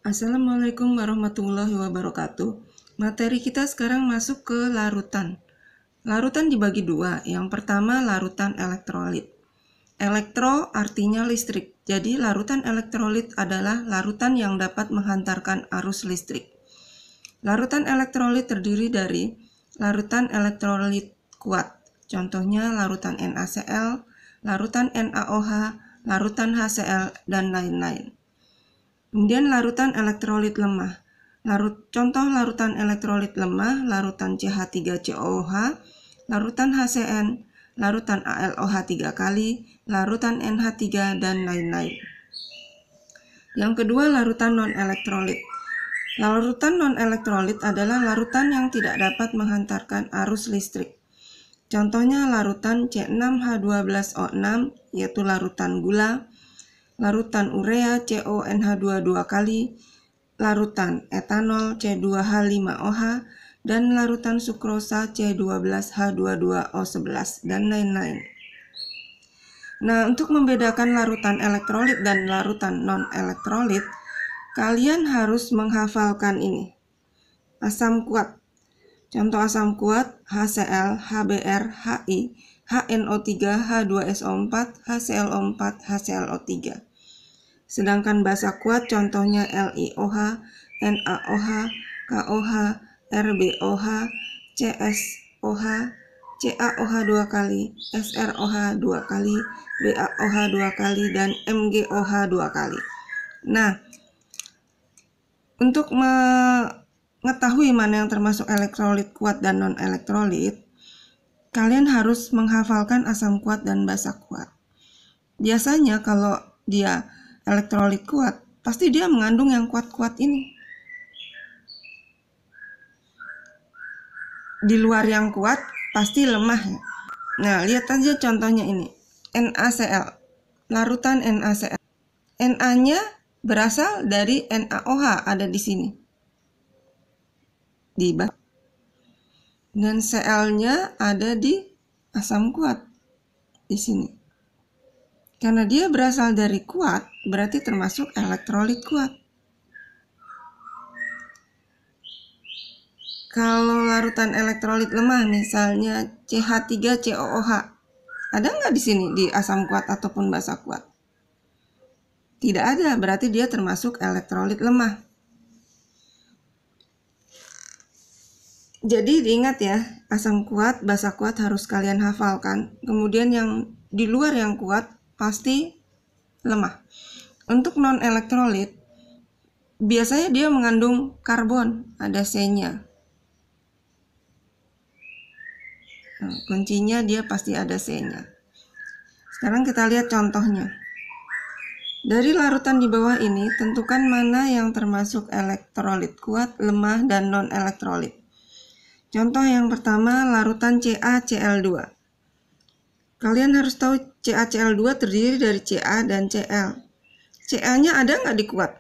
Assalamualaikum warahmatullahi wabarakatuh. Materi kita sekarang masuk ke larutan. Larutan dibagi dua. Yang pertama larutan elektrolit. Elektro artinya listrik. Jadi larutan elektrolit adalah larutan yang dapat menghantarkan arus listrik. Larutan elektrolit terdiri dari larutan elektrolit kuat. Contohnya larutan NaCl, larutan NaOH, larutan HCl, dan lain-lain. Kemudian larutan elektrolit lemah. Contoh larutan elektrolit lemah, larutan CH3COOH, larutan HCN, larutan ALOH 3 kali, larutan NH3, dan lain-lain. Yang kedua, larutan non-elektrolit. Larutan non-elektrolit adalah larutan yang tidak dapat menghantarkan arus listrik. Contohnya larutan C6H12O6, yaitu larutan gula, larutan urea CONH2 2 kali, larutan etanol C2H5OH, dan larutan sukrosa C12H22O11, dan lain-lain. Nah, untuk membedakan larutan elektrolit dan larutan non-elektrolit, kalian harus menghafalkan ini. Asam kuat. Contoh asam kuat HCl, HBr, Hi, HNO3, H2SO4, HClO4, HClO3. Sedangkan basa kuat contohnya LiOH, NaOH, KOH, RbOH, CSOH, CaOH 2 kali, SrOH 2 kali, BaOH 2 kali, dan MgOH 2 kali. Nah, untuk mengetahui mana yang termasuk elektrolit kuat dan non-elektrolit, kalian harus menghafalkan asam kuat dan basa kuat. Biasanya kalau dia elektrolit kuat, pasti dia mengandung yang kuat-kuat ini. Di luar yang kuat, pasti lemah. Nah, lihat aja contohnya ini. NaCl, larutan NaCl. Na-nya berasal dari NaOH, ada di sini. Di bawah. Dan Cl-nya ada di asam kuat, di sini. Karena dia berasal dari kuat, berarti termasuk elektrolit kuat. Kalau larutan elektrolit lemah, misalnya CH3COOH, ada nggak di sini di asam kuat ataupun basa kuat? Tidak ada, berarti dia termasuk elektrolit lemah. Jadi diingat ya, asam kuat, basa kuat harus kalian hafalkan. Kemudian yang di luar yang kuat pasti lemah. Untuk non-elektrolit, biasanya dia mengandung karbon, ada C-nya. Nah, kuncinya dia pasti ada C-nya. Sekarang kita lihat contohnya. Dari larutan di bawah ini, tentukan mana yang termasuk elektrolit kuat, lemah, dan non-elektrolit. Contoh yang pertama, larutan CaCl2. Kalian harus tahu CaCl2 terdiri dari Ca dan Cl. Ca-nya ada nggak di kuat?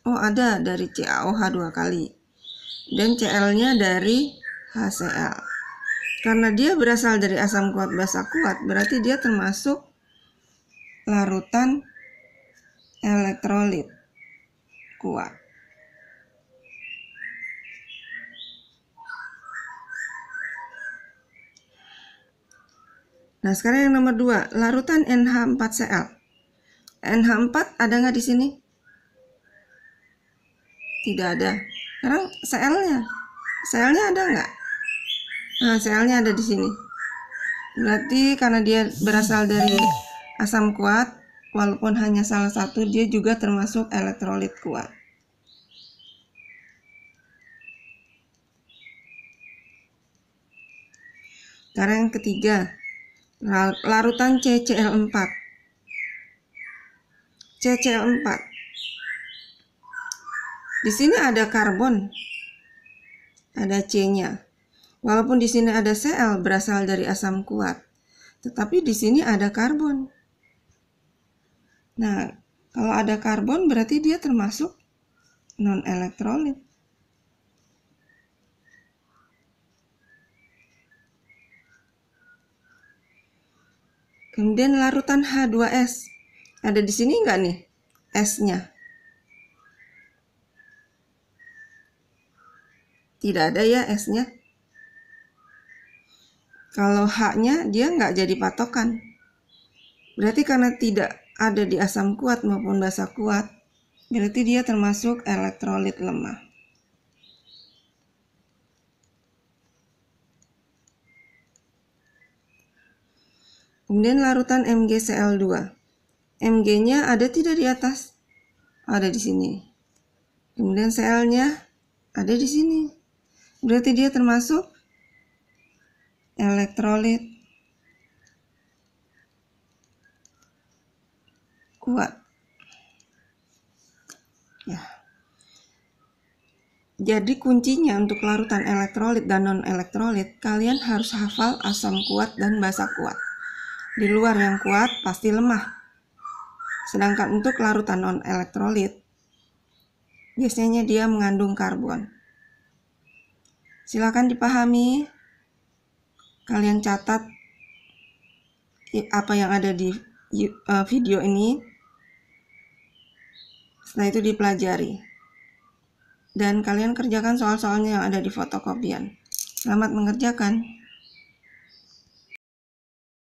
Oh, ada, dari CaOH 2 kali. Dan Cl-nya dari HCl. Karena dia berasal dari asam kuat basa kuat, berarti dia termasuk larutan elektrolit kuat. Nah, sekarang yang nomor 2, larutan NH4Cl. NH4 ada nggak di sini? Tidak ada. Sekarang Cl-nya ada nggak? Nah, Cl-nya ada di sini. Berarti karena dia berasal dari asam kuat, walaupun hanya salah satu, dia juga termasuk elektrolit kuat. Sekarang yang ketiga, larutan CCl4. CCl4. Di sini ada karbon, ada C-nya. Walaupun di sini ada Cl berasal dari asam kuat, tetapi di sini ada karbon. Nah, kalau ada karbon berarti dia termasuk non-elektrolit. Kemudian larutan H2S. Ada di sini nggak nih? S-nya? Tidak ada ya S-nya. Kalau H-nya dia nggak jadi patokan. Berarti karena tidak ada di asam kuat maupun basa kuat, berarti dia termasuk elektrolit lemah. Kemudian larutan MgCl2. Mg-nya ada tidak di atas? Ada di sini. Kemudian Cl-nya ada di sini. Berarti dia termasuk elektrolit kuat. Ya. Jadi kuncinya untuk larutan elektrolit dan non-elektrolit, kalian harus hafal asam kuat dan basa kuat. Di luar yang kuat pasti lemah. Sedangkan untuk larutan non-elektrolit, biasanya dia mengandung karbon. Silakan dipahami. Kalian catat apa yang ada di video ini. Setelah itu dipelajari. Dan kalian kerjakan soal-soalnya yang ada di fotokopian. Selamat mengerjakan.